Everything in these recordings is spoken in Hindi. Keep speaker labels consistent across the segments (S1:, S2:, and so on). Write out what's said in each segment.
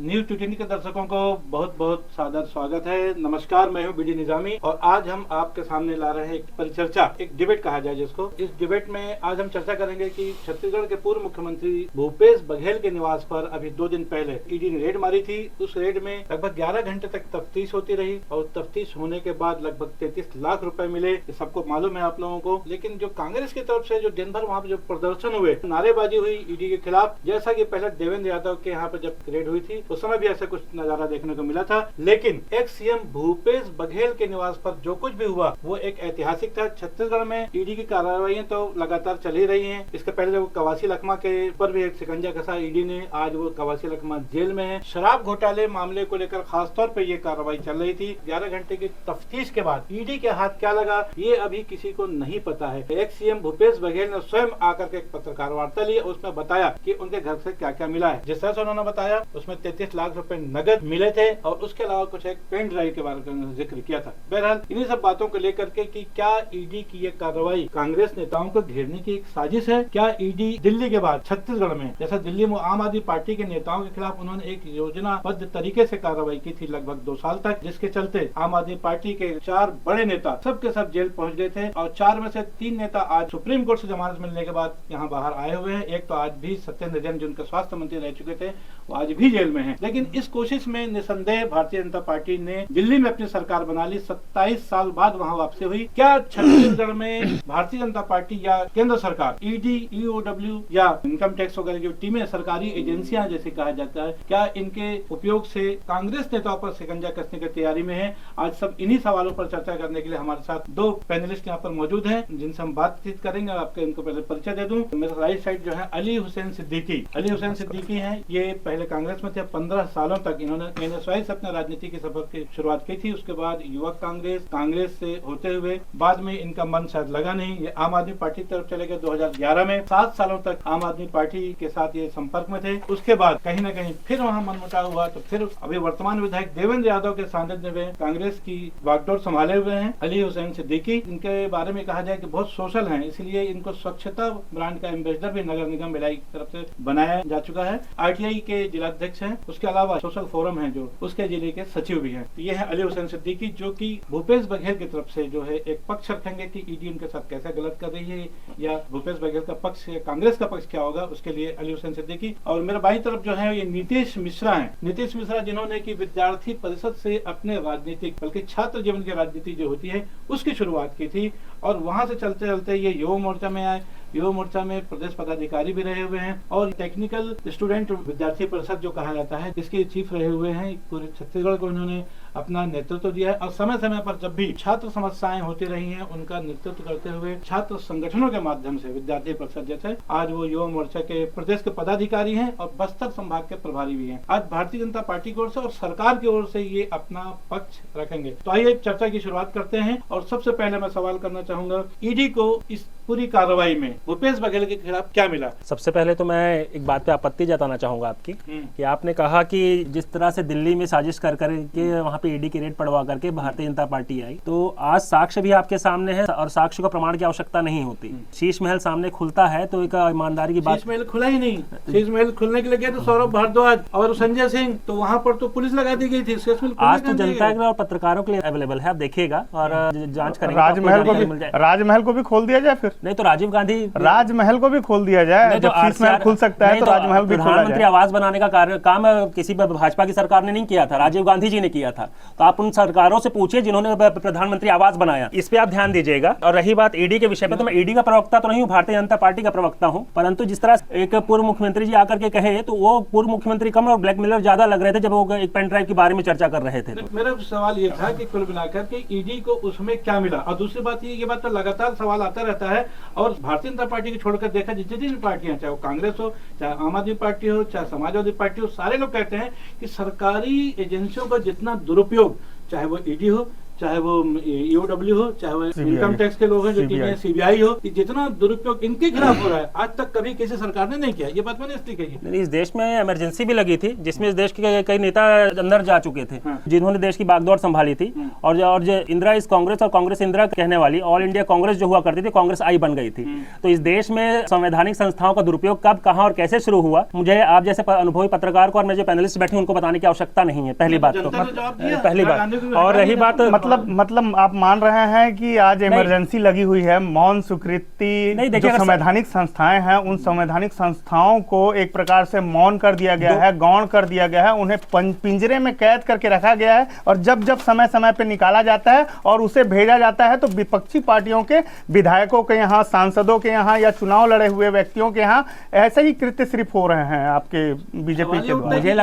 S1: न्यूज 220 के दर्शकों को बहुत बहुत सादर स्वागत है। नमस्कार, मैं हूं बीडी निजामी और आज हम आपके सामने ला रहे हैं एक परिचर्चा, एक डिबेट कहा जाए जिसको। इस डिबेट में आज हम चर्चा करेंगे कि छत्तीसगढ़ के पूर्व मुख्यमंत्री भूपेश बघेल के निवास पर अभी 2 दिन पहले ईडी ने रेड मारी थी। उस रेड में लगभग 11 घंटे तक तफ्तीश होती रही और तफ्तीश होने के बाद लगभग 33 लाख रुपए मिले। ये सबको मालूम है आप लोगों को। लेकिन जो कांग्रेस की तरफ से जो दिन भर वहाँ पे जो प्रदर्शन हुए, नारेबाजी हुई ईडी के खिलाफ, जैसा कि पहले देवेंद्र यादव के यहाँ पे जब रेड हुई थी उस समय भी ऐसा कुछ नजारा देखने को मिला था। लेकिन एक्स सीएम भूपेश बघेल के निवास पर जो कुछ भी हुआ वो एक ऐतिहासिक था। छत्तीसगढ़ में ईडी की कार्रवाइयां तो लगातार चल ही रही हैं। इसके पहले जो कवासी लखमा के पर भी एक शिकंजा कसा ईडी ने, आज वो कवासी लखमा जेल में है। शराब घोटाले मामले को लेकर खासतौर पर ये कार्रवाई चल रही थी। 11 घंटे की तफ्तीश के बाद ईडी के हाथ क्या लगा ये अभी किसी को नहीं पता है। एक्स सीएम भूपेश बघेल ने स्वयं आकर के एक पत्रकार वार्ता ली, उसमें बताया कि उनके घर से क्या क्या मिला है। जिस तरह से उन्होंने बताया उसमें 33 लाख रुपए नगद मिले थे और उसके अलावा कुछ एक पेन ड्राइव के बारे में जिक्र किया था। बहरहाल इन्हीं सब बातों को लेकर के कि क्या ईडी की ये कार्रवाई कांग्रेस नेताओं को घेरने की एक साजिश है? क्या ईडी दिल्ली के बाद छत्तीसगढ़ में, जैसा दिल्ली में आम आदमी पार्टी के नेताओं के खिलाफ उन्होंने एक योजनाबद्ध तरीके से कार्रवाई की थी लगभग 2 साल तक, जिसके चलते आम आदमी पार्टी के 4 बड़े नेता सबके सब जेल पहुंच गए थे और 4 में से 3 नेता आज सुप्रीम कोर्ट से जमानत मिलने के बाद यहाँ बाहर आए हुए हैं। एक तो आज भी सत्येंद्र जैन जिनके स्वास्थ्य मंत्री रह चुके थे वो आज भी जेल में हैं। लेकिन इस कोशिश में निसंदेह भारतीय जनता पार्टी ने दिल्ली में अपनी सरकार बना ली। 27 साल बाद वहां वापसी हुई। क्या छत्तीसगढ़ में भारतीय जनता पार्टी या केंद्र सरकार, ईडी, ईओडब्ल्यू या इनकम टैक्स वगैरह जो टीमें, सरकारी एजेंसियां जैसे कहा जाता है, क्या इनके उपयोग से कांग्रेस नेताओं पर शिकंजा कसने की तैयारी में है? आज सब इन्हीं सवालों पर चर्चा करने के लिए हमारे साथ 2 पैनलिस्ट यहाँ पर मौजूद हैं जिनसे हम बातचीत करेंगे। आपको इनको पहले परिचय दे दूं। मेरे राइट साइड जो है अली हुसैन सिद्दीकी। अली हुसैन सिद्दीकी हैं, ये पहले कांग्रेस में थे। 15 सालों तक इन्होंने एनएसवाई से अपने राजनीति के सफर की शुरुआत की थी। उसके बाद युवक कांग्रेस से होते हुए बाद में इनका मन शायद लगा नहीं, ये आम आदमी पार्टी की तरफ चले गए 2011 में। 7 सालों तक आम आदमी पार्टी के साथ ये संपर्क में थे। उसके बाद कहीं न कहीं फिर वहाँ मनमुटाव हुआ तो फिर अभी वर्तमान विधायक देवेंद्र यादव के सानिध्य में कांग्रेस की बागडोर संभाले हुए हैं अली हुसैन सिद्दीकी। इनके बारे में कहा जाए कि बहुत सोशल हैं, इसलिए इनको स्वच्छता ब्रांड का एम्बेसडर भी नगर निगम भिलाई की तरफ से बनाया जा चुका है। आरटीआई के जिलाध्यक्ष हैं, उसके अलावा सोशल फोरम है जो उसके जिले के सचिव भी हैं। ये है अली हुसैन सिद्दीकी जो कि भूपेश बघेल की तरफ से जो है एक पक्ष रखेंगे कि ईडी उनके साथ कैसे गलत कर रही है या भूपेश बघेल का पक्ष, कांग्रेस का पक्ष क्या होगा, उसके लिए अली हुसैन सिद्दीकी। और मेरे बाई तरफ जो है ये नीतीश मिश्रा हैं। नीतीश मिश्रा जिन्होंने की विद्यार्थी परिषद से अपने राजनीतिक बल्कि छात्र जीवन की राजनीति जो होती है उसकी शुरुआत की थी और वहां से चलते चलते ये युवा मोर्चा में आए। युवा मोर्चा में प्रदेश पदाधिकारी भी रहे हुए हैं और टेक्निकल स्टूडेंट विद्यार्थी परिषद जो कहा जाता है इसके चीफ रहे हुए हैं। पूरे छत्तीसगढ़ को उन्होंने अपना नेतृत्व दिया है और समय समय पर जब भी छात्र समस्याएं होती रही हैं उनका नेतृत्व करते हुए छात्र संगठनों के माध्यम से विद्यार्थी परिषद जैसे आज वो युवा मोर्चा के प्रदेश के पदाधिकारी हैं और बस्तर संभाग के प्रभारी भी हैं। आज भारतीय जनता पार्टी की ओर से और सरकार की ओर से ये अपना पक्ष रखेंगे। तो आइए चर्चा की शुरुआत करते हैं और सबसे पहले मैं सवाल करना चाहूंगा ईडी को इस पूरी कार्रवाई में भूपेश बघेल के खिलाफ क्या मिला?
S2: सबसे पहले तो मैं एक बात पे आपत्ति जताना चाहूंगा आपकी कि आपने कहा कि जिस तरह से दिल्ली में साजिश कर करके वहां पे ईडी की रेड पड़वा करके भारतीय जनता पार्टी आई, तो आज साक्ष्य भी आपके सामने है और साक्ष्य को प्रमाण की आवश्यकता नहीं होती। शीश महल सामने खुलता है तो एक ईमानदारी की बात।
S1: शीश महल खुला ही नहीं। शीश महल खुलने के लिए गए तो सौरभ भारद्वाज और संजय सिंह, तो वहाँ पर तो पुलिस लगा दी गई थी।
S2: आज तो जनता के और पत्रकारों के लिए अवेलेबल है, आप देखिएगा और जांच करेंगे।
S3: राजमहल को भी खोल दिया जाए, फिर
S2: नहीं तो राजीव गांधी
S3: राजमहल को भी खोल दिया जाए। जब शीश महल खुल सकता है तो राजमहल भी खोला जाए।
S2: प्रधानमंत्री आवास बनाने का काम किसी भाजपा की सरकार ने नहीं किया था, राजीव गांधी जी ने किया था। तो आप उन सरकारों से पूछिए जिन्होंने प्रधानमंत्री आवास बनाया, इस पे आप ध्यान दीजिएगा। और रही बात ईडी के विषय पे, तो मैं ईडी का प्रवक्ता तो नहीं हूँ, भारतीय जनता पार्टी का प्रवक्ता हूँ, परंतु जिस तरह एक पूर्व मुख्यमंत्री जी आकर के कहे तो वो पूर्व मुख्यमंत्री कम और ब्लैकमेलर ज्यादा लग रहे थे जब वो एक पेन ड्राइव के बारे में चर्चा कर रहे थे।
S1: मेरा सवाल ये था कि कुल मिलाकर के ईडी को उसमें क्या मिला? और दूसरी बात ये बात तो लगातार सवाल आता रहता है और भारतीय जनता पार्टी को छोड़कर देखा जितनी भी पार्टियां, चाहे वो कांग्रेस हो, चाहे आम आदमी पार्टी हो, चाहे समाजवादी पार्टी हो, सारे लोग कहते हैं कि सरकारी एजेंसियों का जितना दुरुपयोग, चाहे वो ईडी हो, चाहे वो ईओडब्ल्यू हो, चाहे वो इनकम टैक्स के लोग हैं जो टीम है, सीबीआई हो, जितना दुरुपयोग इनके खिलाफ हो रहा है आज तक कभी किसी सरकार ने नहीं किया। ये बात मैंने इसलिए कही है।
S2: इस देश में इमरजेंसी भी लगी थी जिसमें इस देश के कई नेता अंदर जा चुके थे, जिन्होंने देश की बागडोर संभाली थी। और जो इंदिरा इस कांग्रेस और कांग्रेस इंदिरा कहने वाली ऑल इंडिया कांग्रेस जो हुआ करती थी, कांग्रेस आई बन गई थी। तो इस देश में संवैधानिक संस्थाओं का दुरुपयोग कब, कहां और कैसे शुरू हुआ, मुझे आप जैसे अनुभवी पत्रकार को और मेरे जो पैनलिस्ट बैठे उनको बताने की आवश्यकता नहीं है। पहली बात तो पहली बात। और रही बात
S3: मतलब आप मान रहे हैं कि आज इमरजेंसी लगी हुई है, मौन स्वीकृति जो संवैधानिक संस्थाएं हैं उन संवैधानिक संस्थाओं को एक प्रकार से मौन कर दिया गया है, गौण कर दिया गया है, उन्हें पिंजरे में कैद करके रखा गया है। और जब जब समय समय पे निकाला जाता है और उसे भेजा जाता है तो विपक्षी पार्टियों के विधायकों के यहाँ, सांसदों के यहाँ या चुनाव लड़े हुए व्यक्तियों के यहाँ ऐसे ही कृत्य सिर्फ हो रहे हैं आपके बीजेपी के द्वारा।
S2: मुझे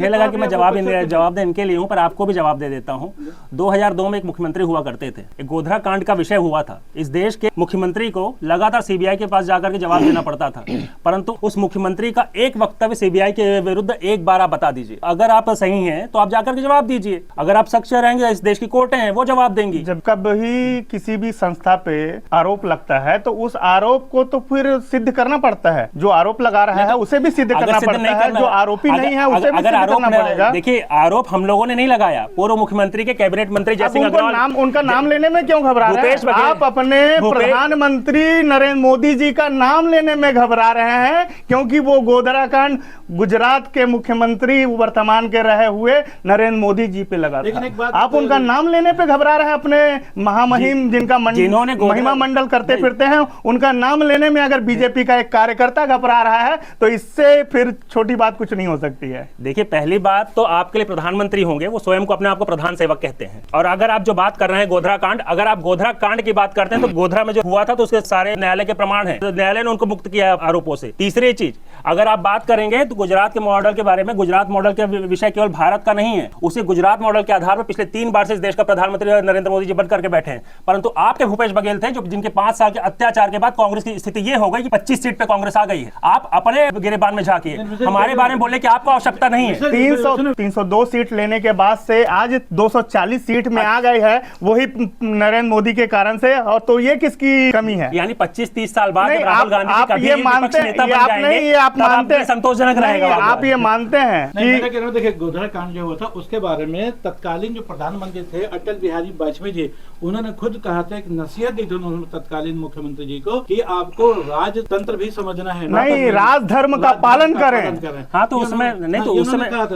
S2: लगा कि मैं जवाब दे इनके लिए हूं, पर आपको भी जवाब दे देता हूं। 2002 में एक मुख्यमंत्री हुआ करते थे, एक गोधरा कांड का विषय हुआ था। इस देश के मुख्यमंत्री को लगातार सीबीआई के पास जाकर के जवाब देना पड़ता था, परंतु उस मुख्यमंत्री का एक वक्तव्य सीबीआई के विरुद्ध एक बार आप बता दीजिए। अगर आप सही हैं तो आप जाकर के जवाब दीजिए, अगर आप सच रहेंगे, इस देश की कोर्टें हैं वो जवाब देंगी।
S3: जब कभी किसी भी संस्था पे आरोप लगता है तो उस आरोप को तो फिर सिद्ध करना पड़ता है। जो आरोप लगा रहा है उसे भी सिद्ध करना पड़ता है, जो आरोपी नहीं है उसे भी सिद्ध करना पड़ेगा।
S2: देखिए, आरोप हम लोगों ने नहीं लगाया, पूर्व मुख्यमंत्री के कैबिनेट मंत्री जयसिंह अग्रवाल,
S3: उनका नाम लेने में क्यों घबरा रहे हैं? आप अपने प्रधानमंत्री नरेंद्र मोदी जी का नाम लेने में घबरा रहे हैं क्योंकि वो गोधरा कांड गुजरात के मुख्यमंत्री वर्तमान के रहे हुए नरेंद्र मोदी जी पे लगा था। आप उनका नाम लेने पे घबरा रहे हैं। अपने महामहिम जिनका महिमा मंडल करते फिरते हैं, उनका नाम लेने में अगर बीजेपी का एक कार्यकर्ता घबरा रहा है तो इससे फिर छोटी बात कुछ नहीं हो सकती है।
S2: देखिए, पहली बात तो आपके लिए प्रधानमंत्री होंगे, वो स्वयं को अपने आप को प्रधान सेवक कहते हैं। और अगर आप जो बात कर रहे हैं गोधरा कांड, अगर आप गोधरा कांड की बात करते हैं तो गोधरा में जो हुआ था तो उसके सारे न्यायालय के प्रमाण हैं, तो न्यायालय ने उनको मुक्त किया आरोपों से। तीसरी चीज, अगर आप बात करेंगे तो गुजरात के मॉडल के बारे में, गुजरात मॉडल के विषय केवल भारत का नहीं है, उसी गुजरात मॉडल के आधार पर पिछले 3 बार से इस देश का प्रधानमंत्री नरेंद्र मोदी जी बनकर के बैठे हैं। परंतु आपके भूपेश बघेल थे जो जिनके 5 साल के अत्याचार के बाद कांग्रेस की स्थिति ये हो गई कि 25 सीट पे कांग्रेस आ गई है। आप अपने गिरेबान में झांकिए, हमारे बारे में बोले कि आपको आवश्यकता नहीं है।
S3: 302 सीट लेने के बाद से आज 240 सीट में आ गई है, वही नरेंद्र मोदी के कारण से। और तो ये किसकी कमी है?
S2: यानी 25-30 साल बाद राहुल गांधी
S3: आप ये मानते हैं, आप मानते हैं,
S2: संतोषजनक रहेगा।
S3: आप ये मानते हैं
S1: कि देखिए गोधरा कांड जो हुआ था उसके बारे में तत्कालीन जो प्रधानमंत्री थे अटल बिहारी वाजपेयी जी, उन्होंने खुद कहा था, एक नसीहत दी थी उन्होंने तत्कालीन मुख्यमंत्री जी को कि आपको राजतंत्र भी समझना है,
S3: नहीं राजधर्म का पालन करें।
S2: हाँ, तो उसमें नहीं, तो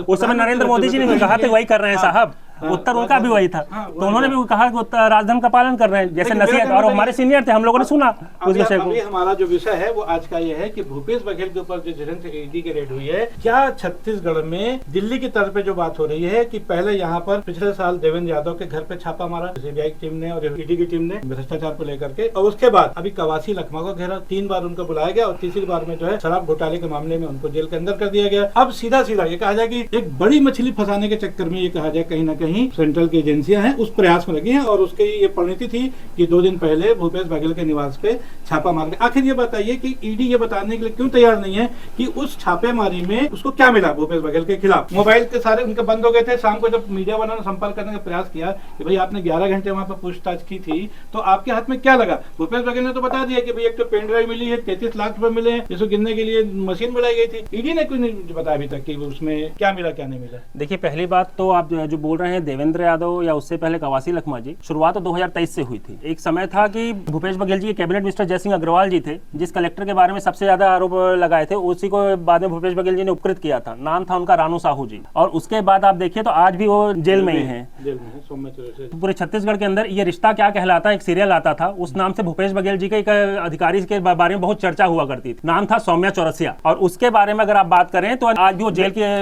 S2: उस समय नरेंद्र मोदी जी ने कहा था वही कर रहे हैं साहब, उत्तर उनका भी वही था। तो उन्होंने भी कहा कि राजधर्म का पालन कर रहे हैं, जैसे नसीहत, और हमारे सीनियर थे, हम लोगों ने सुना उस विषय को।
S1: हमारा जो विषय है वो आज का ये है कि भूपेश बघेल के ऊपर जो झड़प ईडी की रेड हुई है, क्या छत्तीसगढ़ में दिल्ली की तरफ पे जो बात हो रही है कि पहले यहाँ पर पिछले साल देवेंद्र यादव के घर पे छापा मारा सीबीआई की टीम ने और ईडी की टीम ने भ्रष्टाचार को लेकर के, और उसके बाद अभी कवासी लखमा को घेरा, 3 बार उनको बुलाया गया और तीसरी बार में जो है शराब घोटाले के मामले में उनको जेल के अंदर कर दिया गया। अब सीधा ये कहा जाए कि एक बड़ी मछली फंसाने के चक्कर में ये कहा जाए कहीं ना कहीं सेंट्रल की एजेंसियां हैं उस प्रयास में लगी हैं, और उसकी ये परिणति थी कि 2 दिन पहले भूपेश बघेल के निवास पे छापा मार गया। आखिर ये बताइए कि ईडी ये बताने के लिए क्यों तैयार नहीं है कि उस छापेमारी में उसको क्या मिला भूपेश बघेल के खिलाफ। मोबाइल के सारे उनके बंद हो गए थे। शाम को जब मीडिया वालों ने संपर्क करने का प्रयास किया कि भाई आपने 11 घंटे वहां पर पूछताछ की थी, तो आपके हाथ में क्या लगा? भूपेश बघेल ने तो बता दिया कि भाई एक तो पेन ड्राइव मिली है, 33 लाख रुपए मिले हैं, जिसको गिनने के लिए मशीन बुलाई गई थी। ईडी ने क्यों नहीं बताया अभी तक कि उसमें क्या मिला क्या नहीं मिला?
S2: देखिए, पहली बात तो आप जो बोल रहे हैं देवेंद्र यादव या उससे पहले कवासी लखमा जी, शुरुआत तो 2023 से हुई थी। एक समय था कि भूपेश बघेल जी के कैबिनेट मिनिस्टर जयसिंह अग्रवाल जी थे, जिस कलेक्टर के बारे में सबसे ज्यादा आरोप लगाए थे, उसी को बाद में भूपेश बघेल जी ने उपकृत किया था। नाम था उनका रानू साहू जी। और उसके बाद आप देखिए तो आज भी वो जेल में ही है। पूरे छत्तीसगढ़ के अंदर ये रिश्ता क्या कहलाता है, एक सीरियल आता था, उस नाम से भूपेश बघेल जी के एक अधिकारी के बारे में बहुत चर्चा हुआ करती थी। नाम था सौम्या चौरसिया, और उसके बारे में अगर आप बात करें तो आज भी वो जेल के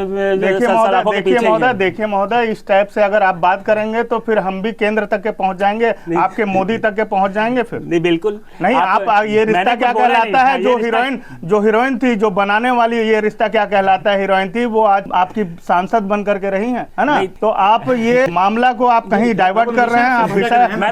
S3: देखिए महोदय, इस टाइप से अगर आप बात करेंगे तो फिर हम भी केंद्र तक के पहुंच जाएंगे, आपके मोदी तक के पहुंच जाएंगे। फिर
S2: नहीं, बिल्कुल
S3: नहीं। आप ये रिश्ता क्या कहलाता है? जो हीरोइन थी, जो बनाने वाली ये रिश्ता क्या कहलाता है, हीरोइन थी, वो आज आपकी सांसद बन करके रही है ना? तो आप ये मामला को आप कहीं डाइवर्ट कर रहे हैं। आप
S2: मैं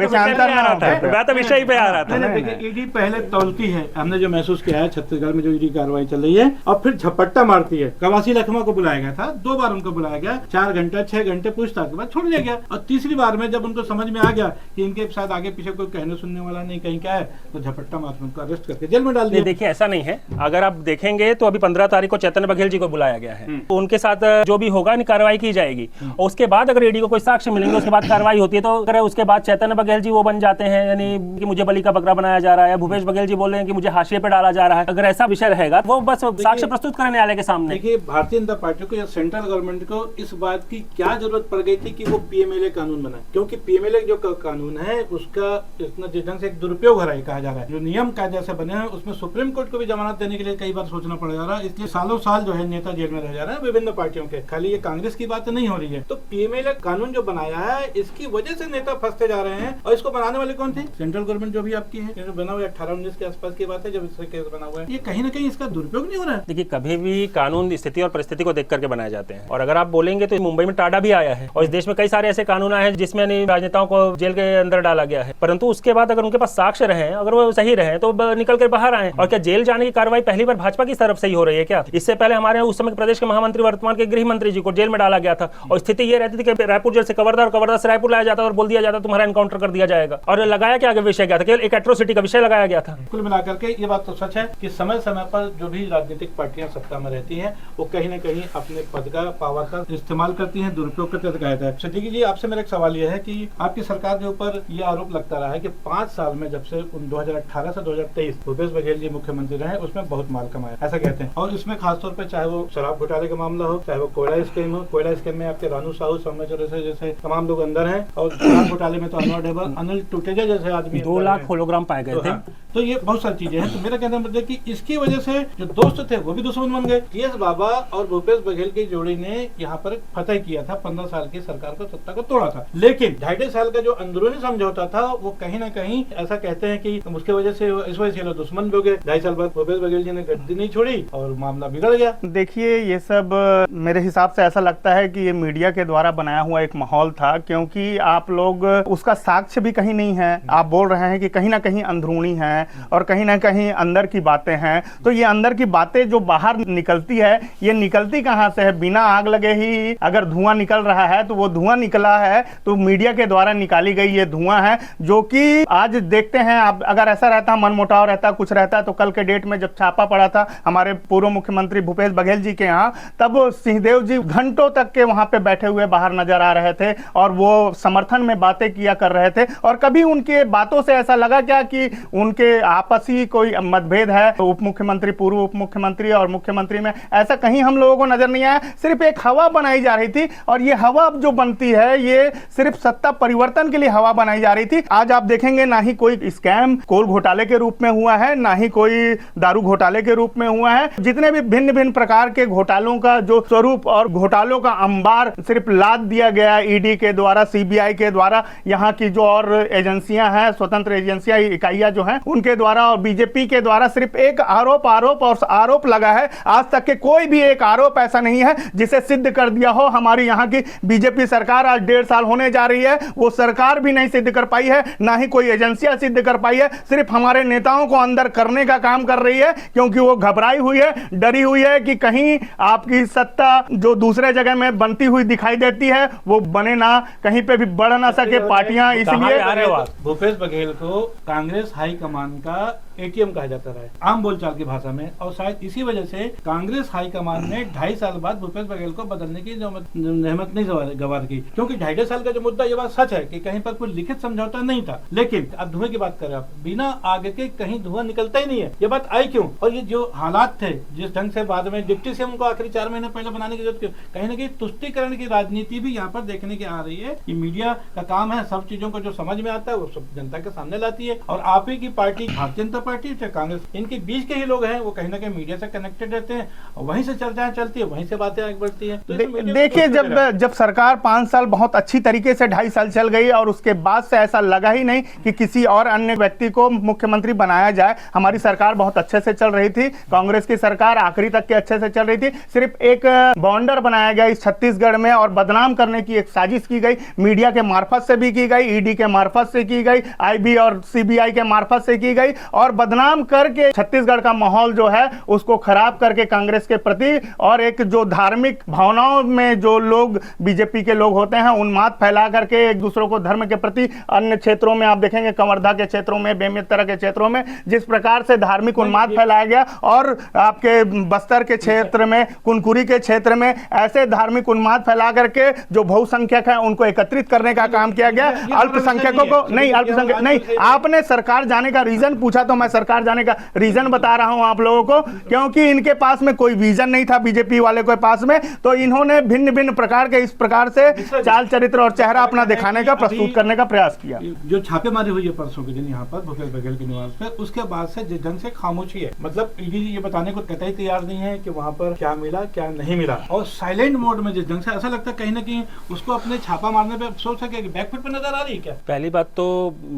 S2: तो विषय पे आ रहा था।
S1: ईडी पहले तौलती है, हमने जो महसूस किया है छत्तीसगढ़ में जो ईडी कार्रवाई चल रही है, और फिर झपट्टा मारती है। कवासी लखमा को बुलाया गया था, 2 बार उनको बुलाया गया, 4 घंटे 6 घंटे पूछताछ। बाद छोड़ दिया गया। और तीसरी बार में जब उनको समझ में आ गया कि इनके शायद आगे पीछे कोई कहने सुनने वाला नहीं, कहीं क्या है, तो झपट्टा मार उनको अरेस्ट करके जेल में डाल दिया।
S2: देखिए ऐसा नहीं है, अगर आप देखेंगे तो अभी 15 तारीख को चैतन्य बघेल जी को बुलाया गया है, तो उनके साथ जो भी होगा कार्रवाई की जाएगी और उसके बाद अगर ईडी को कोई साक्ष्य मिलेंगे उसके बाद कार्रवाई होती है। तो अगर उसके बाद चैतन्य बघेल जी वो बन जाते हैं यानी कि मुझे बलि का बकरा बनाया जा रहा है, भूपेश बघेल जी बोल रहे हैं कि मुझे हाशिए पे डाला जा रहा है, अगर ऐसा विषय रहेगा वो बस साक्ष्य प्रस्तुत करने न्यायालय के सामने।
S1: देखिए भारतीय जनता पार्टी को या सेंट्रल गवर्नमेंट को इस बात की क्या जरूरत पड़ गई थी कि वो पीएमएलए कानून बनाए, क्योंकि पीएमएलए जो कानून है उसका इतना जिस ढंग से एक दुरुपयोग हो रहा है, कहा जा रहा है जो नियम कायदे से बने हैं उसमें सुप्रीम कोर्ट को भी जमानत देने के लिए कई बार सोचना पड़ जा रहा है, इसलिए सालों साल जो है नेता जेल में रह जा रहे हैं विभिन्न पार्टियों के। खाली ये कांग्रेस की बात नहीं हो रही है। तो पीएमएलए कानून जो बनाया है इसकी वजह से नेता फंसते जा रहे हैं। और इसको बनाने वाले कौन थे? सेंट्रल गवर्नमेंट जो भी आपकी है, बना हुआ 18-19 के आसपास की बात है जब इसका केस बना हुआ है। ये कहीं ना कहीं इसका दुरुपयोग नहीं हो रहा है।
S2: देखिए कभी भी कानून स्थिति और परिस्थिति को देख करके बनाए जाते हैं, और अगर आप बोलेंगे तो मुंबई में टाडा भी आया है और इस देश में कई सारे ऐसे कानून आए हैं जिसमें राजनेताओं को जेल के अंदर डाला गया है, परंतु उसके बाद अगर उनके पास साक्ष्य रहे, अगर वो सही रहे तो निकल कर बाहर आए। और क्या जेल जाने की कार्रवाई पहली बार भाजपा की तरफ से ही हो रही है क्या? इससे पहले हमारे उस समय प्रदेश के महामंत्री वर्तमान के गृह मंत्री जी को जेल में डाला गया था और स्थिति ये रहती थी कि रायपुर जेल से कवर्धा और कवर्धा से रायपुर लाया जाता और बोल दिया जाता तुम्हारा एनकाउंटर कर दिया जाएगा। और लगाया क्या आगे विषय गया था? केवल एक एट्रोसिटी का विषय लगाया गया था।
S1: कुल मिलाकर के ये बात तो सच है कि समय समय पर जो भी राजनीतिक पार्टियां सत्ता में रहती हैं वो कहीं ना कहीं अपने पद का पावर का इस्तेमाल करती हैं, दुरुपयोग करते दिखाया था। सतीकी जी आपसे मेरा एक सवाल ये है कि आपकी सरकार के ऊपर ये आरोप लगता रहा है कि 5 साल में जब से 2018 से 2023 भूपेश बघेल जी मुख्यमंत्री रहे उसमें बहुत माल कमाया, ऐसा कहते हैं। और इसमें खासतौर पर चाहे वो शराब घोटाले का मामला हो, चाहे वो कोयला स्कीम हो, कोयला स्कीम में आपके रानू साहू से जैसे तमाम लोग अंदर हैं, और शराब घोटाले में तो अनिल टुटेजा जैसे आदमी
S2: 2 लाख होलोग्राम पाए गए थे।
S1: तो ये बहुत सारी चीजें हैं। तो मेरा कहना मतलब कि इसकी वजह से जो दोस्त थे वो भी दुश्मन बन गए। टीएस बाबा और भूपेश बघेल की जोड़ी ने यहाँ पर फतह किया था, 15 साल की सरकार को सत्ता को तोड़ा था, लेकिन 2.5 साल का जो अंदरूनी समझौता था वो कहीं ना कहीं ऐसा कहते हैं कि उसके वजह से इस वजह से दुश्मन भी हो गए। 2.5 साल बाद भूपेश बघेल जी ने गद्दी नहीं छोड़ी और मामला बिगड़ गया।
S3: देखिए ये सब मेरे हिसाब से ऐसा लगता है कि ये मीडिया के द्वारा बनाया हुआ एक माहौल था, क्योंकि आप लोग उसका साक्ष्य भी कहीं नहीं है। आप बोल रहे हैं कि कहीं ना कहीं अंदरूनी है और कहीं ना कहीं अंदर की बातें हैं, तो ये अंदर की बातें जो बाहर निकलती है ये निकलती कहां से है? बिना आग लगे ही अगर धुआं निकल रहा है तो वो धुआं निकला है तो मीडिया के द्वारा निकाली गई ये धुआं है, जो कि आज देखते हैं। आप अगर ऐसा रहता, मनमुटाव रहता, कुछ रहता, तो कल के डेट में जब छापा पड़ा था हमारे पूर्व मुख्यमंत्री भूपेश बघेल जी के यहाँ, तब सिंहदेव जी घंटों तक के वहां पे बैठे हुए बाहर नजर आ रहे थे और वो समर्थन में बातें किया कर रहे थे। और कभी उनके बातों से ऐसा लगा क्या कि उनके आपसी कोई मतभेद है उप मुख्यमंत्री, पूर्व उप मुख्यमंत्री और मुख्यमंत्री में? ऐसा कहीं हम लोगों को नजर नहीं आया। सिर्फ एक हवा बनाई जा रही थी, और ये हवा जो बनती है ये सिर्फ सत्ता परिवर्तन के लिए हवा बनाई जा रही थी। आज आप देखेंगे ना ही कोई स्कैम कोल घोटाले के रूप में हुआ है, ना ही कोई दारू घोटाले के रूप में हुआ है। जितने भी भिन्न भिन्न प्रकार के घोटालों का जो स्वरूप और घोटालों का अंबार सिर्फ लाद दिया गया ईडी के द्वारा, सीबीआई के द्वारा, यहाँ की जो और एजेंसियां हैं, स्वतंत्र एजेंसियां, इकाइयां जो हैं उनके द्वारा और बीजेपी के द्वारा सिर्फ एक आरोप और आरोप लगा है। आज तक के कोई भी एक आरोप ऐसा नहीं है जिसे सिद्ध कर दिया हो। हमारी यहाँ की बीजेपी सरकार आज 1.5 साल होने जा रही है, वो सरकार भी नहीं सिद्ध कर पाई है, ना ही कोई एजेंसियां सिद्ध कर पाई है। सिर्फ हमारे नेताओं को अंदर करने का काम कर रही है, क्योंकि वो घबराई हुई है, डरी हुई है कि कहीं आपकी सत्ता जो दूसरे जगह में बनती हुई दिखाई देती है वो बने ना, कहीं पे भी बढ़ ना सके पार्टियां। इसलिए
S1: भूपेश बघेल को कांग्रेस हाईकमान का एटीएम कहा जाता रहा है आम बोलचाल की भाषा में, और शायद इसी वजह से कांग्रेस हाईकमान ने 2.5 साल बाद भूपेश बघेल को बदलने की नहमत नहीं गवार की, क्योंकि 2.5 साल का जो मुद्दा, ये बात सच है कि कहीं पर कोई लिखित समझौता नहीं था। लेकिन अब धुएं की बात करें आप, बिना आग के कहीं धुआं निकलता ही नहीं है। ये बात आई क्यों? और ये जो हालात थे, जिस ढंग से बाद में डिप्टी सीएम को आखिरी 4 महीने पहले बनाने की जरूरत क्यों? कहीं ना कहीं तुष्टीकरण की राजनीति भी यहाँ पर देखने की आ रही है। कि मीडिया का काम है सब चीजों को जो समझ में आता है वो सब जनता के सामने लाती है, और आप ही की पार्टी भारतीय जनता पार्टी चाहे कांग्रेस, इनके बीच के ही लोग हैं, वो कहीं ना कहीं मीडिया से कनेक्टेड रहते हैं, और वहीं से चर्चाएं चलती है, वहीं से बातें आगे बढ़ती है। तो
S3: देखिए जब सरकार 5 साल बहुत अच्छी तरीके से 2.5 साल चल गई और उसके बाद से ऐसा लगा ही नहीं कि किसी और अन्य व्यक्ति को मुख्यमंत्री बनाया जाए। हमारी सरकार बहुत अच्छे से चल रही थी, कांग्रेस की सरकार आखिरी तक के अच्छे से चल रही थी। सिर्फ एक बॉन्डर बनाया गया इस छत्तीसगढ़ में और बदनाम करने की एक साजिश की गई, मीडिया के मार्फत से भी की गई, ईडी के मार्फत से की गई, आईबी और सीबीआई के मार्फत से की गई, और और बदनाम करके छत्तीसगढ़ का माहौल जो है उसको खराब करके कांग्रेस के प्रति, और एक जो धार्मिक भावनाओं में जो लोग बीजेपी के लोग होते हैं उन्माद फैला करके एक दूसरों को धर्म के प्रति, अन्य क्षेत्रों में आप देखेंगे कवर्धा के क्षेत्रों में, बेमेतरा के क्षेत्रों में जिस प्रकार से धार्मिक उन्माद फैलाया गया, और आपके बस्तर के क्षेत्र में, कुनकुरी के क्षेत्र में ऐसे धार्मिक उन्माद फैला करके जो बहुसंख्यक है उनको एकत्रित करने का काम किया गया। अल्पसंख्यकों को नहीं, अल्पसंख्यक नहीं, आपने सरकार जाने का रीजन पूछा तो मैं सरकार जाने का रीजन बता रहा हूं आप लोगों को, क्योंकि इनके पास में कोई विजन नहीं था बीजेपी वाले के पास में, तो इन्होंने भिन्न भिन्न प्रकार के इस प्रकार से चाल चरित्र और चेहरा अपना दिखाने का, प्रस्तुत करने का प्रयास किया।
S1: जो छापेमारी हुई है परसों के दिन यहाँ पर भूपेश बघेल के निवास पे, उसके बाद से जन से खामोशी है, मतलब ईडी ये बताने को कतई तैयार नहीं है कि वहाँ पर क्या मिला क्या नहीं मिला, और साइलेंट मोड में जिस ढंग से ऐसा लगता है कहीं ना कहीं उसको अपने छापा मारने पे अफसोस है कि बैकफुट पे नजर आ रही है क्या?
S2: पहली बात तो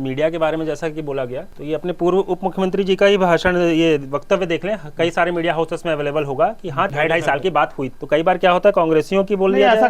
S2: मीडिया के बारे में जैसा कि बोला गया, तो ये अपने पूर्व उप मुख्यमंत्री जी का ही भाषण, ये वक्तव्य देख लें, कई सारे मीडिया हाउसेस में अवेलेबल होगा कि हाँ 2.5 साल की बात हुई। तो कई बार क्या होता है कांग्रेसियों की बोल दिया,
S3: ऐसा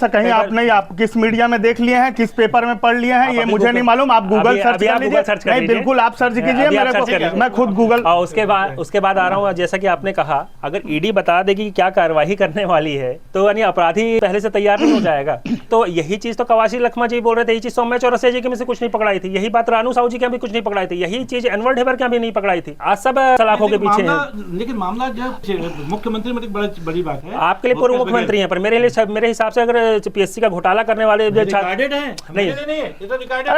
S3: कहीं आप नहीं, आप किस मीडिया में देख लिए हैं, किस पेपर में पढ़ लिए हैं, ये मुझे नहीं मालूम, आप गूगल सर्च कर लीजिए। नहीं, बिल्कुल आप सर्च कीजिए, मैं खुद गूगल।
S2: उसके बाद आ रहा हूँ, जैसा कि आपने कहा, अगर ईडी बता देगी कि क्या कार्रवाई करने वाली है तो यानी अपराधी पहले से तैयार नहीं हो जाएगा। तो यही चीज तो कवासी लखमा जी बोल रहे थे, यही चीज सौम्या चौरसिया जी के में से कुछ नहीं पकड़ाई थी, यही बात रानू साहू जी के भी कुछ नहीं पकड़ाई थी, यही चीज अनवर ढेबर के भी नहीं पकड़ाई थी। आज सब सलाखों के पीछे हैं।
S1: लेकिन मामला जब मुख्यमंत्री में बड़ी बात है,
S2: आपके लिए पूर्व मुख्यमंत्री हैं, पर मेरे हिसाब से अगर पीएससी का घोटाला करने वाले
S1: नहीं,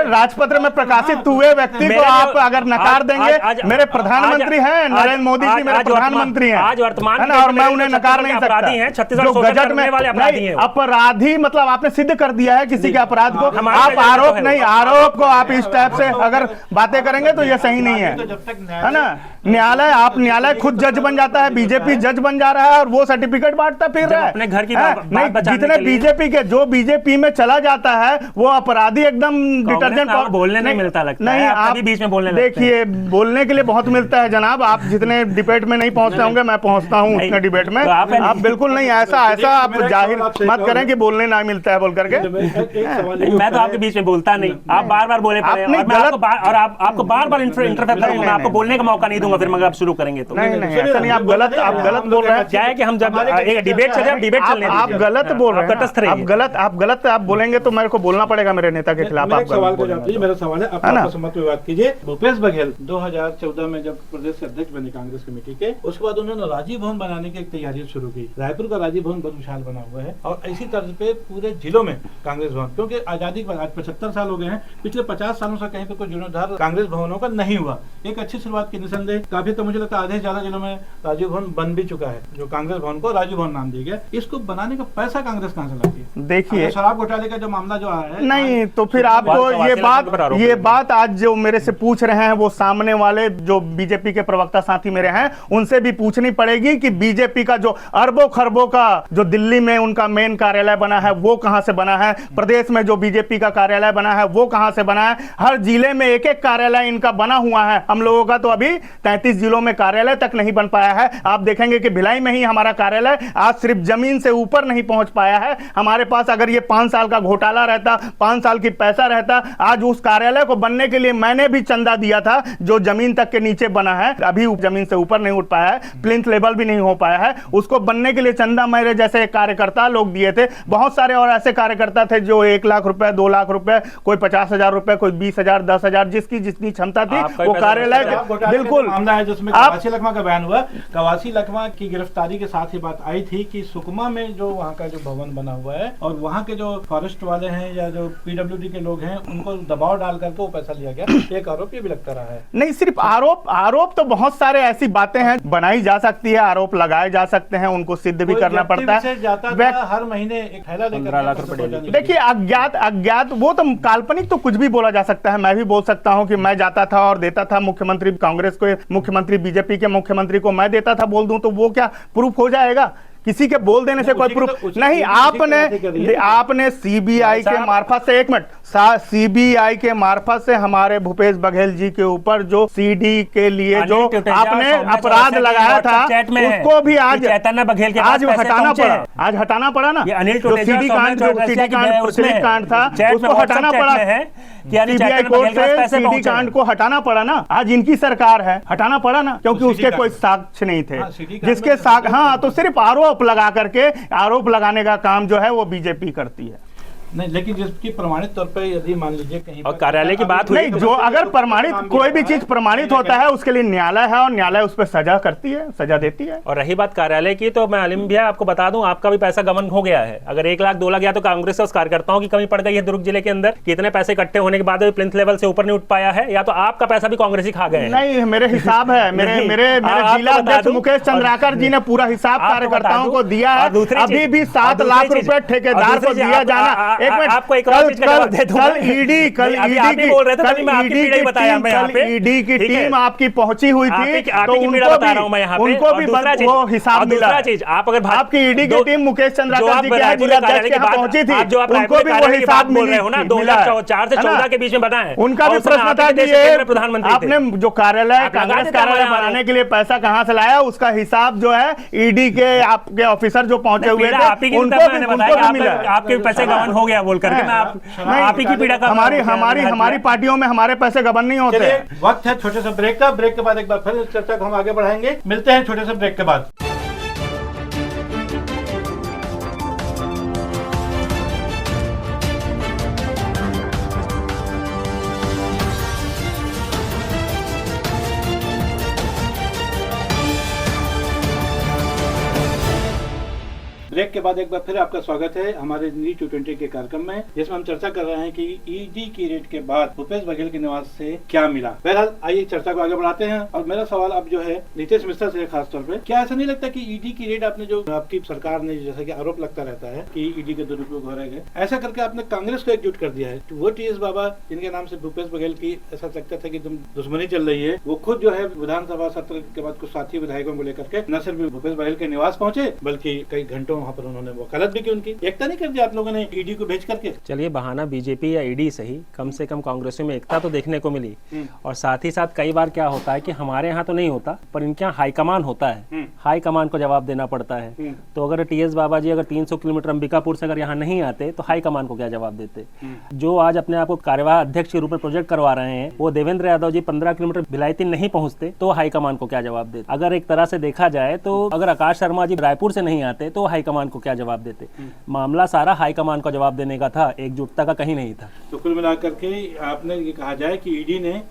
S3: राजपत्र में प्रकाशित हुए व्यक्ति को आप अगर नकार देंगे, मेरे प्रधानमंत्री हैं नरेंद्र मोदी जी, मेरे प्रधानमंत्री हैं
S2: आज वर्तमान,
S3: और मैं उन्हें नकार नहीं सकता।
S2: छत्तीसगढ़ गजट में वाले अपराधी हैं,
S3: अपराधी मतलब आपने सिद्ध कर दिया है किसी के अपराध को। आप आरोप नहीं, आरोप को आप इस टाइप से अगर बातें करेंगे तो ये सही नहीं है ना। न्यायालय, आप न्यायालय खुद जज बन जाता है, बीजेपी जज बन जा रहा है और वो सर्टिफिकेट बांटता फिर रहा है
S2: अपने घर की
S3: नहीं, जितने बीजेपी के जो बीजेपी में चला जाता है वो अपराधी एकदम डिटर्जेंट
S2: बोलने नहीं मिलता लगता
S3: नहीं, आप
S2: बीच में बोलने
S3: देखिए बोलने के लिए बहुत मिलता है जनाब, आप जितने डिबेट में नहीं पहुंचते होंगे, मैं पहुंचता हूं उतने डिबेट में, आप बिल्कुल नहीं ऐसा आप जाहिर मत करें कि बोलने ना मिलता है बोल करके।
S2: मैं तो आपके बीच में बोलता नहीं, आप बार बार बोले और आपको बार बार इंटरफेयर करूंगा, मैं आपको बोलने का मौका नहीं दूंगा, फिर मगर आप शुरू करेंगे तो
S3: नहीं ऐसा नहीं, आप गलत बोल रहे हैं।
S2: क्या है कि हम जब एक डिबेट चल रहा है, डिबेट चलने
S3: आप गलत बोल रहे हैं, आप गलत आप बोलेंगे तो मेरे को बोलना पड़ेगा मेरे नेता के खिलाफ।
S1: आप सवाल को जवाब दीजिए, मेरा सवाल है, आप सम्मत पे बात कीजिए। भूपेश बघेल 2014 में जब प्रदेश के अध्यक्ष बने कांग्रेस कमेटी के, उसके बाद उन्होंने राजीव भवन बनाने की एक तैयारी शुरू की। रायपुर का राजीव भवन बहुत विशाल बना हुआ है और इसी तर्ज पे पूरे जिलों में कांग्रेस भवन, क्योंकि आजादी के बाद आज 75 साल हो गए हैं, पिछले 50 सालों से कहीं पे कोई जीर्णोद्धार कांग्रेस भवनों का नहीं हुआ। एक अच्छी शुरुआत की निसंदेह, काफी तो मुझे लगता है आधे से ज्यादा जिलों में राजीव भवन बन भी चुका है, जो कांग्रेस भवन को राजीव भवन नाम दिया गया। इसको बनाने का पैसा कांग्रेस कहां से लाती है?
S3: देखिए
S1: शराब घोटाले का जो मामला जो आया है,
S3: नहीं तो फिर आपको ये बात आज जो मेरे से पूछ रहे हैं वो सामने वाले जो बीजेपी के प्रवक्ता साथी मेरे हैं उनसे भी पूछनी पड़ेगी कि बीजेपी का जो अरबों खरबों का जो दिल्ली में उनका मेन कार्यालय बना है वो कहां से बना है, प्रदेश में जो बीजेपी का कार्यालय बना है वो कहां से बना है, हर जिले में एक एक कार्यालय इनका बना हुआ है। हम लोगों का तो अभी 33 जिलों में कार्यालय तक नहीं बन पाया है। आप देखेंगे कि भिलाई में ही हमारा कार्यालय आज सिर्फ जमीन से ऊपर नहीं पहुंच पाया है। हमारे पास अगर ये 5 साल का घोटाला रहता, 5 साल की पैसा रहता, आज उस कार्यालय को बनने के लिए मैंने भी चंदा दिया था जो जमीन तक के नीचे बना है, अभी जमीन से ऊपर नहीं उठ पाया है, प्लिंथ लेवल भी नहीं हो पाया है। उसको बनने के लिए चंदा मेरे जैसे कार्यकर्ता लोग दिए थे, बहुत सारे और ऐसे कार्यकर्ता थे जो 1 लाख रुपए, 2 लाख रुपए, कोई 50,000 रुपए, कोई 20,000, 10,000, जिसकी जितनी क्षमता थी वो कार्यालय बिल्कुल।
S1: मामला है जिसमें कवासी लखमा का बयान हुआ, कवासी लखमा की गिरफ्तारी के साथ ही बात आई थी कि सुकमा में जो वहाँ का जो भवन बना हुआ है और वहाँ के जो फॉरेस्ट वाले हैं या जो पीडब्ल्यूडी के लोग हैं उनको दबाव डाल करके वो पैसा लिया गया, एक आरोप ये भी लगता रहा है।
S3: नहीं सिर्फ आरोप तो बहुत सारे ऐसी बातें हैं बनाई जा सकती है, आरोप लगाए जा सकते हैं, उनको सिद्ध भी करना पड़ता है।
S1: हर महीने एक थैला लेकर
S2: 15 लाख रुपए।
S3: देखिए अज्ञात वो तो काल्पनिक तो कुछ भी बोला जा सकता है। मैं भी बोल सकता हूं कि मैं जाता था और देता था मुख्यमंत्री कांग्रेस को, मुख्यमंत्री बीजेपी के मुख्यमंत्री को मैं देता था, बोल दूं तो वो क्या प्रूफ हो जाएगा? किसी के बोल देने से कोई प्रूफ नहीं। आपने सीबीआई के मार्फत से, एक मिनट, सीबीआई के मार्फत से हमारे भूपेश बघेल जी के ऊपर जो सीडी के लिए जो आपने अपराध लगाया था उसको भी आज
S2: चैतन्य बघेल के
S3: आज हटाना पड़ा। आज हटाना पड़ा ना, जो सीडी कांड प्रचलित कांड था उसको हटाना पड़ा है। सीबीआई कोर्ट से सीडी कांड को हटाना पड़ा ना। आज इनकी सरकार है, हटाना पड़ा ना, क्योंकि उसके कोई साक्ष्य नहीं थे। जिसके साक्ष्य, हाँ, तो सिर्फ आरोप लगा करके, आरोप लगाने का काम जो है वो बीजेपी करती है।
S1: नहीं, लेकिन जिसकी प्रमाणित तौर पे यदि मान लीजिए कहीं
S2: और कार्यालय की बात हुई,
S3: नहीं, जो अगर प्रमाणित कोई भी चीज प्रमाणित होता है उसके लिए न्यायालय है और न्यायालय उस पर सजा करती है, सजा देती है।
S2: और रही बात कार्यालय की, तो मैं आलिम भैया आपको बता दूं, आपका भी पैसा गबन हो गया है। अगर 1 लाख 2 लाख गया तो कांग्रेस से उस कार्यकर्ताओं की कमी पड़ गई है दुर्ग जिले के अंदर, कितने पैसे इकट्ठे होने के बाद भी प्लिंथ लेवल से ऊपर नहीं उठ पाया है, या तो आपका पैसा भी कांग्रेस ही खा गए।
S3: नहीं, मेरे हिसाब है, मेरे जिला अध्यक्ष मुकेश चंद्राकर जी ने पूरा हिसाब कार्यकर्ताओं को दिया है। अभी भी 7 लाख रुपए ठेकेदार को दिया जाना। एक मिनट,
S2: आपको एक
S3: कल ईडी की टीम आपकी पहुंची हुई थी, तो उनको भी वो हिसाब मिला।
S2: दूसरा चीज, आप अगर
S3: आपकी ईडी की टीम मुकेश चंद्राकर जी के जिला अध्यक्ष के यहाँ पहुंची थी, उनको भी वो हिसाब
S2: बोल रहे हो ना, 2004 से 14 के बीच में बताएं।
S3: उनका भी प्रश्न था कि ये प्रधानमंत्री आपने जो कार्यालय, कांग्रेस कार्यालय बनाने के लिए पैसा कहाँ से लाया, उसका हिसाब जो है ईडी के आपके ऑफिसर जो पहुंचे हुए थे उनको भी मिला।
S2: आपके पैसे गबन हो गया बोल करके आप ही की पीड़ा का
S3: हमारी पार्टियों में हमारे पैसे गबन नहीं होते।
S1: वक्त है छोटे से ब्रेक का। ब्रेक के बाद एक बार फिर इस चर्चा को हम आगे बढ़ाएंगे। मिलते हैं छोटे से ब्रेक के बाद। ब्रेक के बाद एक बार फिर आपका स्वागत है हमारे न्यूज़ 220 के कार्यक्रम में, जिसमें हम चर्चा कर रहे हैं कि ईडी की रेड के बाद भूपेश बघेल के निवास से क्या मिला। बहरहाल आइए चर्चा को आगे बढ़ाते हैं। और मेरा सवाल अब जो है नीतीश मिश्रा से खास तौर पे, क्या ऐसा नहीं लगता कि ईडी की रेड आपने जो आपकी सरकार ने, जैसा कि आरोप लगता रहता है कि ईडी के दुरुपयोग हो रहे हैं, ऐसा करके आपने कांग्रेस को एकजुट कर दिया है। तो वो टीएस बाबा जिनके नाम से भूपेश बघेल की ऐसा लगता था कि तुम दुश्मनी चल रही है, वो खुद जो है विधानसभा सत्र के बाद कुछ साथी विधायकों को लेकर के न सिर्फ भूपेश बघेल के निवास पहुंचे, बल्कि कई घंटों वहाँ पर उन्होंने वकालत भी की। उनकी एकता नहीं कर दी आप लोगों ने ईडी को भेज करके।
S2: चलिए, बहाना बीजेपी या ईडी सही, कम से कम कांग्रेस में एकता तो देखने को मिली। और साथ ही साथ कई बार क्या होता है कि हमारे यहाँ तो नहीं होता, पर इनके यहाँ हाईकमान होता है, हाईकमान को जवाब देना पड़ता है। तो अगर टीएस बाबा जी अगर 300 किलोमीटर अंबिकापुर से अगर यहाँ नहीं आते तो हाईकमान को क्या जवाब देते। जो आज अपने आप को कार्यवाहक अध्यक्ष के रूप में प्रोजेक्ट करवा रहे हैं, वो देवेंद्र यादव जी 15 किलोमीटर भिलायती नहीं पहुंचते तो हाईकमान को क्या जवाब देते। अगर एक तरह से देखा जाए तो अगर आकाश शर्मा जी रायपुर से नहीं आते तो हाईकमान को क्या जवाब देते। मामला सारा हाईकमान को जवाब देने का था, एकजुटता का कहीं नहीं था।
S1: तो कुल मिलाकर के आपने ये कहा जाए कि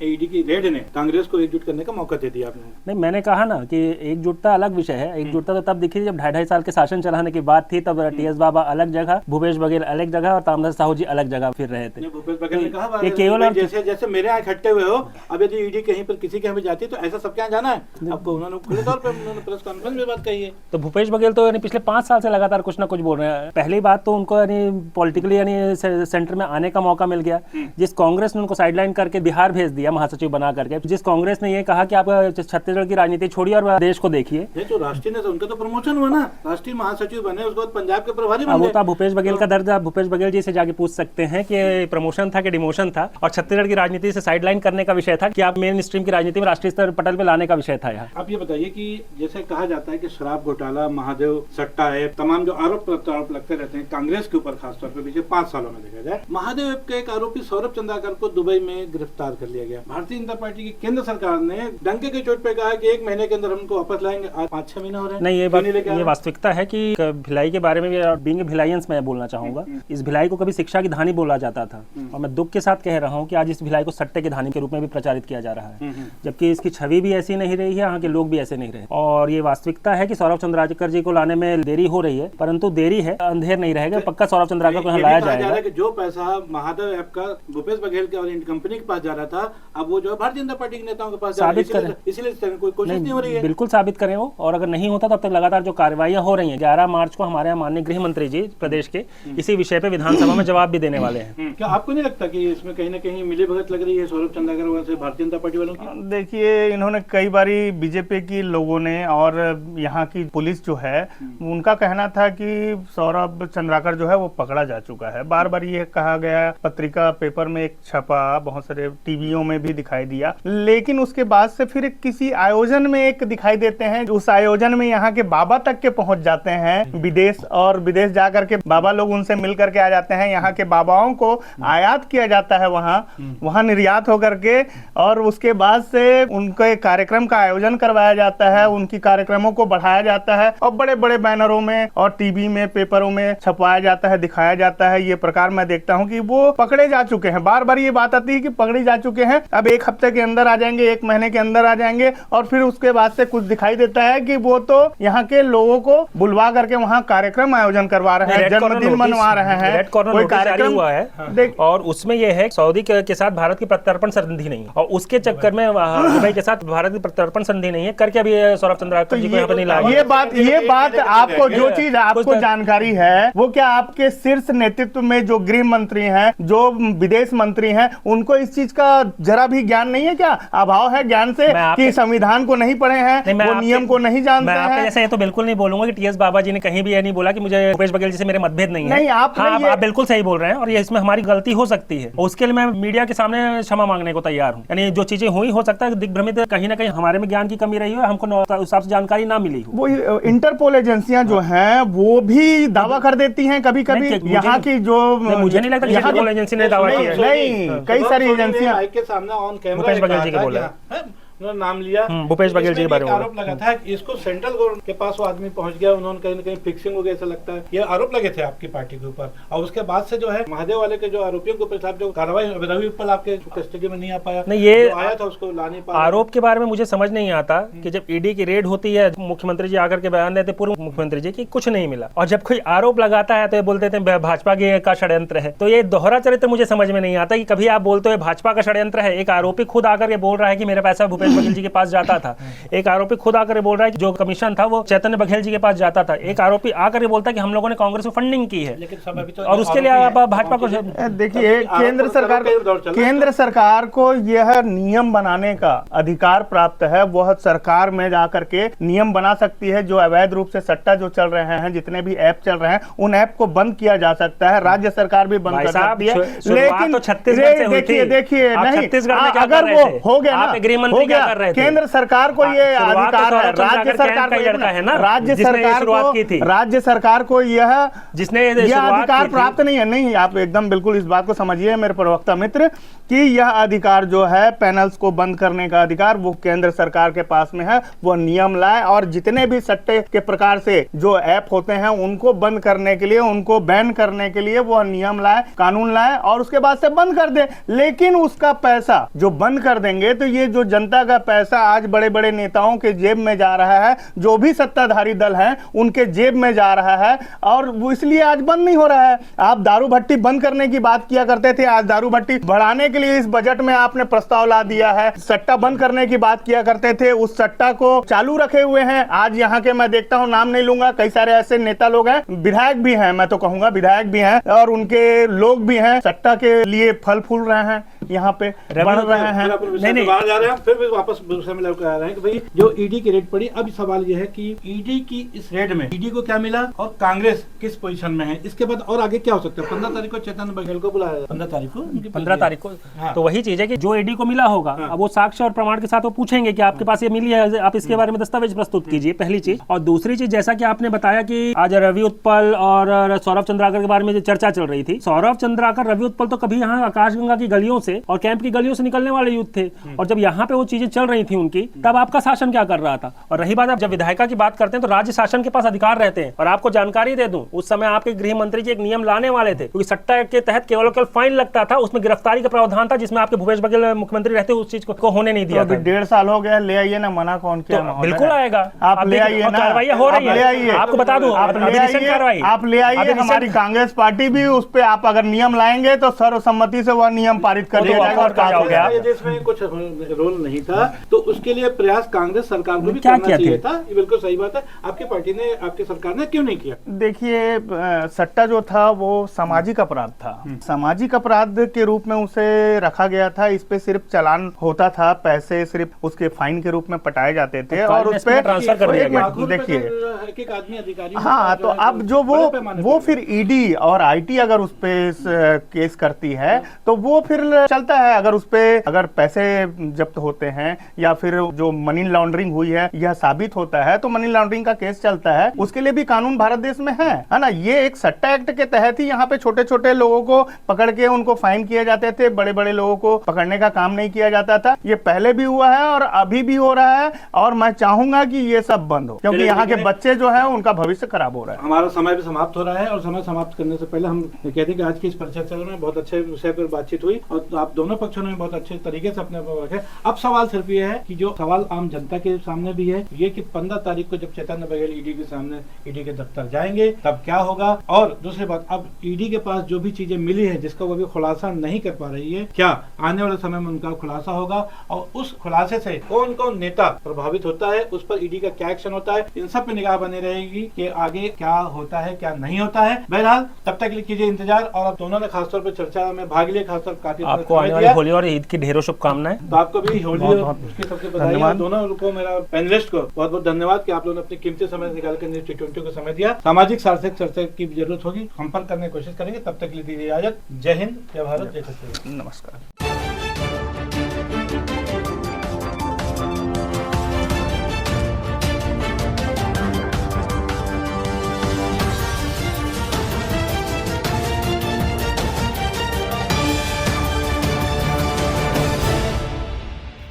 S1: ईडी की रेड ने कांग्रेस को एकजुट करने का मौका दे दिया आपने।
S2: नहीं, मैंने कहा ना कि एकजुटता अलग विषय है। एकजुटता तो तब दिखी जब 2.5 साल के शासन चलाने की बात थी, तब टीएस बाबा अलग जगह, भूपेश बघेल अलग जगह और तामधर साहू जी अलग जगह फिर रहे थे।
S1: भूपेश बघेल ने कहा
S2: केवल
S1: जैसे मेरे यहाँ इकट्ठे हुए हो, अब यदि ईडी कहीं पर किसी के यहाँ जाती है तो ऐसा सबके यहाँ जाना है आपको। उन्होंने खुले तौर पर प्रेस कॉन्फ्रेंस में बात कही है।
S2: तो भूपेश बघेल तो पिछले 5 साल से लगातार कुछ ना कुछ बोल रहे हैं। पहली बात तो उनको पॉलिटिकली सेंटर में आने का मौका मिल गया। जिस कांग्रेस ने उनको साइडलाइन करके बिहार भेज दिया महासचिव बना करके, जिस कांग्रेस ने ये कहा कि आप छत्तीसगढ़ की राजनीति छोड़िए और देश को देखिए।
S1: तो राष्ट्रीय नेता उनका तो प्रमोशन हुआ ना, राष्ट्रीय महासचिव बने, उसके बाद पंजाब के प्रभारी बन गए।
S2: वो भूपेश बघेल का दर्द भूपेश बघेल जी से जाके पूछ सकते हैं कि प्रमोशन था कि डिमोशन था। और छत्तीसगढ़ की राजनीति से साइडलाइन करने का विषय था कि आप मेन स्ट्रीम की राजनीति में राष्ट्रीय स्तर पटल पे लाने का विषय था। यहाँ
S1: आप ये बताइए कि जैसे कहा जाता है कि शराब घोटाला, महादेव सट्टा है, तमाम जो आरोप प्रत्यारोप लगते रहते हैं कांग्रेस के ऊपर, खासतौर पर पिछले 5 सालों में देखा जाए, महादेव के एक आरोपी सौरभ चंद्राकर को दुबई में गिरफ्तार कर लिया गया। भारतीय जनता पार्टी की केंद्र सरकार ने डंके के चोट पे कहा कि 1 महीने के अंदर हमको वापस लाएंगे। आज 5-6 महीने हो रहे हैं।
S2: नहीं, ये वास्तविकता है कि भिलाई के बारे में भी बीइंग भिलाइयंस मैं बोलना चाहूंगा। इस भिलाई को कभी शिक्षा की धानी बोला जाता था, और मैं दुख के साथ कह रहा हूँ कि आज इस भिलाई को सट्टे की धानी के रूप में भी प्रचारित किया जा रहा है, जबकि इसकी छवि भी ऐसी नहीं रही है, यहाँ के लोग भी ऐसे नहीं रहे। और ये वास्तविकता है कि सौरभ चंद्राकर जी को लाने में देरी हो रही है, परंतु देरी है, अंधेर नहीं रहेगा, पक्का सौरभ चंद्राकर को यहाँ लाया जाएगा।
S1: कि जो पैसा महादेव ऐप का भूपेश बघेल के और इन कंपनी के पास जा रहा था, अब वो जो है भारतीय जनता पार्टी के नेताओं के पास
S2: साबित करें,
S1: इसलिए कोई कोशिश नहीं हो रही है।
S2: बिल्कुल साबित करें वो, और अगर नहीं होता तब तक लगातार जो कार्रवाइयां हो रही हैं, 11 मार्च को हमारे यहाँ माननीय गृह मंत्री जी प्रदेश के इसी विषय पे विधानसभा में जवाब भी देने वाले हैं।
S1: क्या आपको नहीं लगता कि इसमें कहीं ना कहीं मिली भगत लग रही है सौरभ चंद्राकर से भारतीय जनता पार्टी वालों की?
S3: देखिए, इन्होंने कई बारी बीजेपी की लोगों ने और यहाँ की पुलिस जो है उनका कहना था कि सौरभ चंद्राकर जो है वो पकड़ा जा चुका है। बार बार ये कहा गया, पत्रिका पेपर में एक छपा, बहुत सारे टीवियों में भी दिखाई दिया, लेकिन उसके बाद से फिर किसी आयोजन में एक दिखाई देते हैं, उस आयोजन में यहाँ के बाबा तक के पहुंच जाते हैं विदेश, और विदेश जाकर के बाबा लोग उनसे मिल करके आ जाते हैं। यहाँ के बाबाओं को आयात किया जाता है वहाँ निर्यात होकर के, और उसके बाद से उनके कार्यक्रम का आयोजन करवाया जाता है, उनकी कार्यक्रमों को बढ़ाया जाता है और बड़े बड़े बैनरों में और टीवी में, पेपरों में छपवाया जाता है, दिखाया जाता है। ये प्रकार मैं देखता हूँ कि वो पकड़े जा चुके हैं। बार बार ये बात आती है कि पकड़े जा चुके हैं, अब 1 हफ्ते के अंदर आ जाएंगे, 1 महीने के अंदर आ जाएंगे, और फिर उसके बाद से कुछ दिखाई देता है कि वो तो यहाँ के लोगों को बुलवा करके वहाँ कार्यक्रम आयोजन करवा रहे हैं, जन्मदिन मनवा रहे हैं, कोई कार्यक्रम
S2: हुआ है। और उसमें यह है सऊदी के साथ भारत की प्रत्यर्पण संधि नहीं है, और उसके चक्कर में दुबई के साथ भारत की प्रत्यर्पण संधि नहीं है करके अभी सौरभ चंद्राकर जी को यहाँ पे नहीं लाया।
S3: ये बात आपको, जो चीज आपको जानकारी है वो क्या आपके शीर्ष नेतृत्व में जो गृह मंत्री हैं, जो विदेश मंत्री हैं, उनको इस चीज का जरा भी ज्ञान नहीं है? क्या अभाव है ज्ञान से कि संविधान को नहीं पढ़े हैं, वो नियम को नहीं जानते हैं?
S2: जैसे ये तो बिल्कुल नहीं बोलूंगा कि टीएस बाबा जी ने कहीं भी ये नहीं बोला कि मुझे भूपेश बघेल जी से मेरे मतभेद नहीं है। आप बिल्कुल सही बोल रहे हैं, और ये इसमें हमारी गलती हो सकती है, उसके लिए मैं मीडिया के सामने क्षमा मांगने को तैयार हूँ। यानी जो चीजें हुई, हो सकता है दिग्भ्रमित कहीं ना कहीं हमारे में ज्ञान की कमी रही हो, हमको उस हिसाब से जानकारी ना मिली हो।
S3: वो इंटरपोल एजेंसियां जो हैं वो भी दावा कर देती हैं कभी कभी, यहाँ की जो
S2: मुझे नहीं लगता इंटरपोल एजेंसी ने दावा किया।
S3: नहीं, कई सारी एजेंसियां
S1: के सामने ऑन कैमरा
S2: भूपेश बघेल जी के बोला,
S1: उन्होंने नाम लिया,
S2: भूपेश बघेल जी के बारे में
S1: आरोप लगा था कि इसको सेंट्रल गवर्नमेंट के पास वो आदमी पहुंच गया, उन्होंने कहीं ना कहीं फिक्सिंग हो गया, ऐसा लगता है। ये आरोप लगे थे आपकी पार्टी के ऊपर, और उसके बाद से जो है महादेव वाले के जो आरोपियों के ऊपर जो कार्रवाई, रवि उत्पल आपके कस्टडी में नहीं आ पाया,
S2: नहीं ये
S1: आया था उसको ला नहीं पाया।
S2: आरोप के बारे में मुझे समझ नहीं आता कि जब ईडी की रेड होती है, मुख्यमंत्री जी आकर के बयान देते, पूर्व मुख्यमंत्री जी की कुछ नहीं मिला, और जब कोई आरोप लगाता है तो ये बोलते थे भाजपा का षड्यंत्र है। तो ये दोहरा चरित्र मुझे समझ में नहीं आता कि कभी आप बोलते हो भाजपा का षड्यंत्र है, एक आरोपी खुद आकर के बोल रहा है कि मेरा पैसा भूपेश बघेल जी के पास जाता था, एक आरोपी खुद आकर बोल रहा है कि जो कमीशन था वो चैतन्य बघेल जी के पास जाता था, एक आरोपी आकर बोलता है कि हम लोगों ने कांग्रेस में फंडिंग की है, और उसके लिए आप भाजपा को
S3: देखिए, केंद्र सरकार को यह नियम बनाने का अधिकार प्राप्त है, वह सरकार में जाकर के नियम बना सकती है। जो अवैध रूप से सट्टा जो चल रहे हैं, जितने भी ऐप चल रहे हैं, उन ऐप को बंद किया जा सकता है, राज्य सरकार भी बंद कर सकती है। लेकिन देखिए नहीं, अगर वो हो गया ना, हो गया, केंद्र सरकार को ये अधिकार है, राज्य सरकार को लड़का है ना, राज्य सरकार को यह जिसने अधिकार प्राप्त नहीं है। नहीं, आप एकदम बिल्कुल इस बात को समझिए मेरे प्रवक्ता मित्र कि यह अधिकार जो है पैनल्स को बंद करने का अधिकार वो केंद्र सरकार के पास में है। वो नियम लाए और जितने भी सट्टे के प्रकार से जो ऐप होते हैं उनको बंद करने के लिए, उनको बैन करने के लिए वो नियम लाए, कानून लाए और उसके बाद से बंद कर दे। लेकिन उसका पैसा जो बंद कर देंगे तो ये जो जनता का पैसा आज बड़े बड़े नेताओं के जेब में जा रहा है, जो भी सत्ताधारी दल हैं उनके जेब में जा रहा है, और वो इसलिए आज बंद नहीं हो रहा है। आप दारू भट्टी बंद करने की बात किया करते थे, आज दारू भट्टी बढ़ाने के लिए इस बजट में आपने प्रस्ताव ला दिया है। सट्टा बंद करने की बात किया करते थे, उस सट्टा को चालू रखे हुए हैं। आज यहाँ के मैं देखता हूँ, नाम नहीं लूंगा, कई सारे ऐसे नेता लोग हैं, विधायक भी हैं, मैं तो कहूंगा विधायक भी हैं और उनके लोग भी हैं, सट्टा के लिए फल फूल रहे हैं, यहाँ पे बढ़ रहे हैं।
S1: नहीं बाहर जा रहे हैं, फिर भी वापस दूसरे में लौट आ रहे हैं कि भाई जो ईडी की रेड पड़ी। अब सवाल यह है कि ईडी की इस रेड में ईडी को क्या मिला और कांग्रेस किस पोजीशन में है, इसके बाद और आगे क्या हो सकता है। 15 तारीख को चैतन्य बघेल को बुलाया, 15 तारीख को
S2: हाँ। तो वही चीज है कि जो ईडी को मिला होगा, अब वो साक्ष्य और प्रमाण के साथ वो पूछेंगे कि आपके पास ये मिली है, आप इसके बारे में दस्तावेज प्रस्तुत कीजिए, पहली चीज। और दूसरी चीज, जैसा कि आपने बताया कि आज रवि उत्पल और सौरभ चंद्राकर के बारे में जो चर्चा चल रही थी, सौरभ चंद्राकर, रवि उत्पल तो कभी यहाँ आकाशगंगा की गलियों से थे और कैंप की गलियों से निकलने वाले यूथ थे, और जब यहाँ पे वो चीजें चल रही थी उनकी, तब आपका शासन क्या कर रहा था। और रही बात, आप जब विधायिका की बात करते हैं तो राज्य शासन के पास अधिकार रहते हैं। और आपको जानकारी दे दूं, उस समय आपके गृह मंत्री जी एक नियम लाने वाले थे, क्योंकि सट्टा के तहत केवल फाइन लगता था, उसमें गिरफ्तारी का प्रावधान था, जिसमें आपके भूपेश बघेल मुख्यमंत्री रहते उस चीज को होने नहीं दिया।
S3: 1.5 साल हो गया, ले आइए ना, मना कौन किया?
S2: बिल्कुल आएगा,
S3: आप ले आइए ना,
S2: कार्रवाई हो रही है। आपको बता दूं,
S3: आप ले आइए, हमारी कांग्रेस पार्टी भी उस पे, आप अगर नियम लाएंगे तो सर्वसम्मति से वह नियम पारित कर दिया जाएगा। और
S1: जिसमें कुछ रोल नहीं था, तो उसके लिए प्रयास कांग्रेस सरकार को भी करना चाहिए था। ये बिल्कुल सही बात है। आपकी पार्टी ने, आपकी सरकार ने क्यों नहीं किया?
S3: देखिए, सट्टा जो था वो सामाजिक अपराध था, सामाजिक अपराध के रूप में उसे रखा गया था। इस पे सिर्फ चालान होता था, पैसे सिर्फ उसके फाइन के रूप में पटाए जाते थे और उस पे
S2: ट्रांसफर कर दिया गया।
S3: देखिए,
S1: एक आदमी अधिकारी,
S3: हाँ, तो अब जो वो फिर ईडी और आईटी अगर उस पे केस करती है तो वो फिर चलता है। अगर उस पे अगर पैसे जब्त होते हैं या फिर जो मनी लॉन्ड्रिंग हुई है यह साबित होता है तो मनी लॉन्ड्रिंग का केस चलता है। उसके लिए भी कानून भारत देश में है ना। ये एक सट्टा एक्ट के तहत ही यहाँ पे छोटे छोटे लोगों को पकड़ के उनको फाइन किए जाते थे, बड़े बड़े लोगों को पकड़ने का काम नहीं किया जाता था। ये पहले भी हुआ है और अभी भी हो रहा है, और मैं चाहूंगा कि ये सब बंद हो, क्योंकि यहाँ के बच्चे जो है उनका भविष्य खराब हो रहा है।
S1: हमारा समय भी समाप्त हो रहा है, और समय समाप्त करने से पहले हम कहते हैं कि आज की इस परिचर्चा में बहुत अच्छे विषय पर बातचीत हुई और आप दोनों पक्षों ने बहुत अच्छे तरीके से अपने रखे। अब सवाल सिर्फ ये है कि जो सवाल आम जनता के सामने भी है, ये कि 15 तारीख को जब चैतन्य बघेल ईडी के सामने, ईडी के दफ्तर जाएंगे, तब क्या होगा। और दूसरी बात, अब ईडी के पास जो भी चीजें मिली है जिसका वो भी खुलासा नहीं कर पा रही है, क्या आने वाले समय में उनका खुलासा होगा, और उस खुलासे से कौन कौन नेता प्रभावित होता है, उस पर ईडी का क्या एक्शन होता है, इन सब पे निगाह बनी रहेगी कि आगे क्या होता है क्या नहीं होता है। बहरहाल तब तक के लिए कीजिए इंतजार। और आप दोनों ने खासतौर पर चर्चा में भाग लिया, खासतौर काफी
S2: आपको आने वाली होली और ईद की ढेरों शुभकामनाएं।
S1: तो आपको भी होली और उसकी सबसे बधाई। दोनों को, मेरा पैनलिस्ट को बहुत बहुत धन्यवाद कि आप लोगों ने अपने कीमती समय निकाल कर न्यूज़ T20 को समय दिया। सामाजिक सार्थक चर्चा की जरूरत होगी, संपर्क करने की कोशिश करेंगे। तब तक के लिए दीजिए इजाजत। जय हिंद, जय भारत, जय छत्तीसगढ़।
S3: नमस्कार।